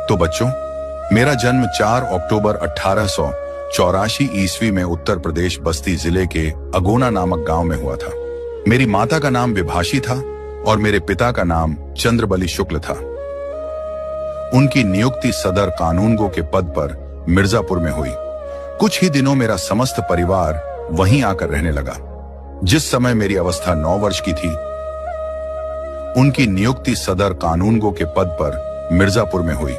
तो बच्चों, मेरा जन्म 4 अक्टूबर 1884 ईस्वी में उत्तर प्रदेश बस्ती जिले के अगोना नामक गांव में हुआ था। मेरी माता का नाम विभाषी था और मेरे पिता का नाम चंद्रबली शुक्ल था। उनकी नियुक्ति सदर कानूनगो के पद पर मिर्जापुर में हुई। कुछ ही दिनों मेरा समस्त परिवार वहीं आकर रहने लगा। जिस समय मेरी अवस्था 9 वर्ष की थी, उनकी नियुक्ति सदर कानूनगो के पद पर मिर्जापुर में हुई।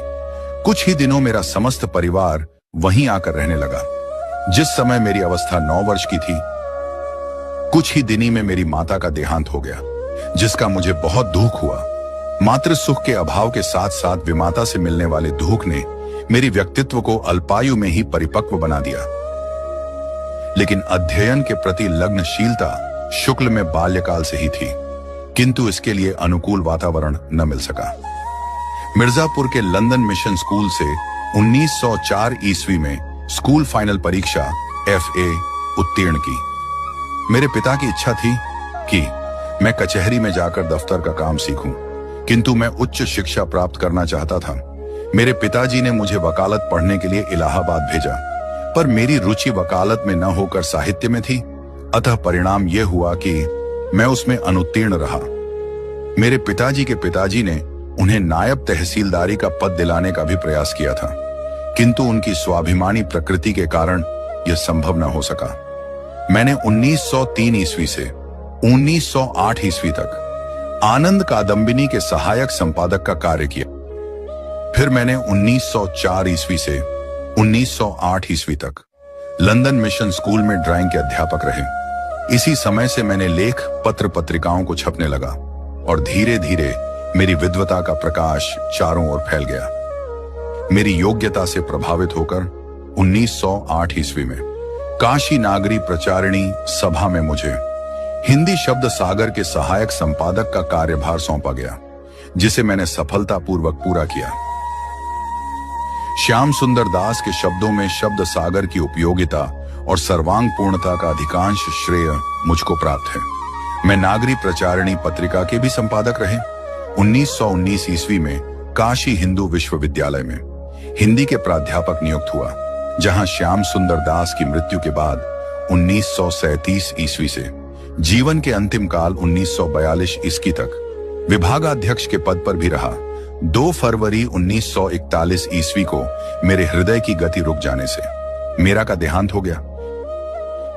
कुछ ही दिनों मेरा समस्त परिवार वहीं आकर रहने लगा। जिस समय मेरी अवस्था 9 वर्ष की थी, कुछ ही दिनी में मेरी माता का देहांत हो गया, जिसका मुझे बहुत दुख हुआ। मातृ सुख के अभाव के साथ साथ विमाता से मिलने वाले दुख ने मेरी व्यक्तित्व को अल्पायु में ही परिपक्व बना दिया। लेकिन अध्ययन के प्रति लग्नशीलता शुक्ल में बाल्यकाल से ही थी, किंतु इसके लिए अनुकूल वातावरण न मिल सका। मिर्जापुर के लंदन मिशन स्कूल से 1904 ईस्वी में स्कूल फाइनल परीक्षा FA उत्तीर्ण की। मेरे पिता की इच्छा थी कि मैं कचहरी में जाकर दफ्तर का काम सीखूं, किंतु मैं उच्च शिक्षा प्राप्त करना चाहता था। मेरे पिताजी ने मुझे वकालत पढ़ने के लिए इलाहाबाद भेजा, पर मेरी रुचि वकालत में न होकर साहित्य में थी। अतः परिणाम यह हुआ कि मैं उसमें अनुत्तीर्ण रहा। मेरे पिताजी के पिताजी ने उन्हें नायब तहसीलदारी का पद दिलाने का भी प्रयास किया था, किंतु उनकी स्वाभिमानी प्रकृति के कारण यह संभव न हो सका। मैंने 1903 ईस्वी से 1908 ईस्वी तक आनंद कादम्बिनी के सहायक संपादक का कार्य किया। फिर मैंने 1904 ईस्वी से 1908 ईस्वी तक लंदन मिशन स्कूल में ड्राइंग के अध्यापक रहे। इसी समय से मैंने लेख पत्र पत्रिकाओं को छपने लगा और धीरे धीरे मेरी विद्वता का प्रकाश चारों ओर फैल गया। मेरी योग्यता से प्रभावित होकर 1908 ईस्वी में काशी नागरी प्रचारिणी सभा में मुझे हिंदी शब्द सागर के सहायक संपादक का कार्यभार सौंपा गया, जिसे मैंने सफलतापूर्वक पूरा किया। श्याम सुंदर दास के शब्दों में शब्द सागर की उपयोगिता और सर्वांग पूर्णता का अधिकांश श्रेय मुझको प्राप्त है। मैं नागरी प्रचारिणी पत्रिका के भी संपादक रहे। 1919 ईस्वी में काशी हिंदू विश्वविद्यालय में हिंदी के प्राध्यापक नियुक्त हुआ, जहां श्याम सुंदर दास की मृत्यु के बाद 1937 ईस्वी से जीवन के अंतिम काल 1942 ईस्वी तक विभागाध्यक्ष के पद पर भी रहा। 2 फरवरी 1941 ईस्वी को मेरे हृदय की गति रुक जाने से मेरा का देहांत हो गया।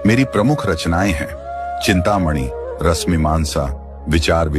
मेरी प्रमुख रचनाएं हैं चिंतामणि, रसमीमांसा, विचार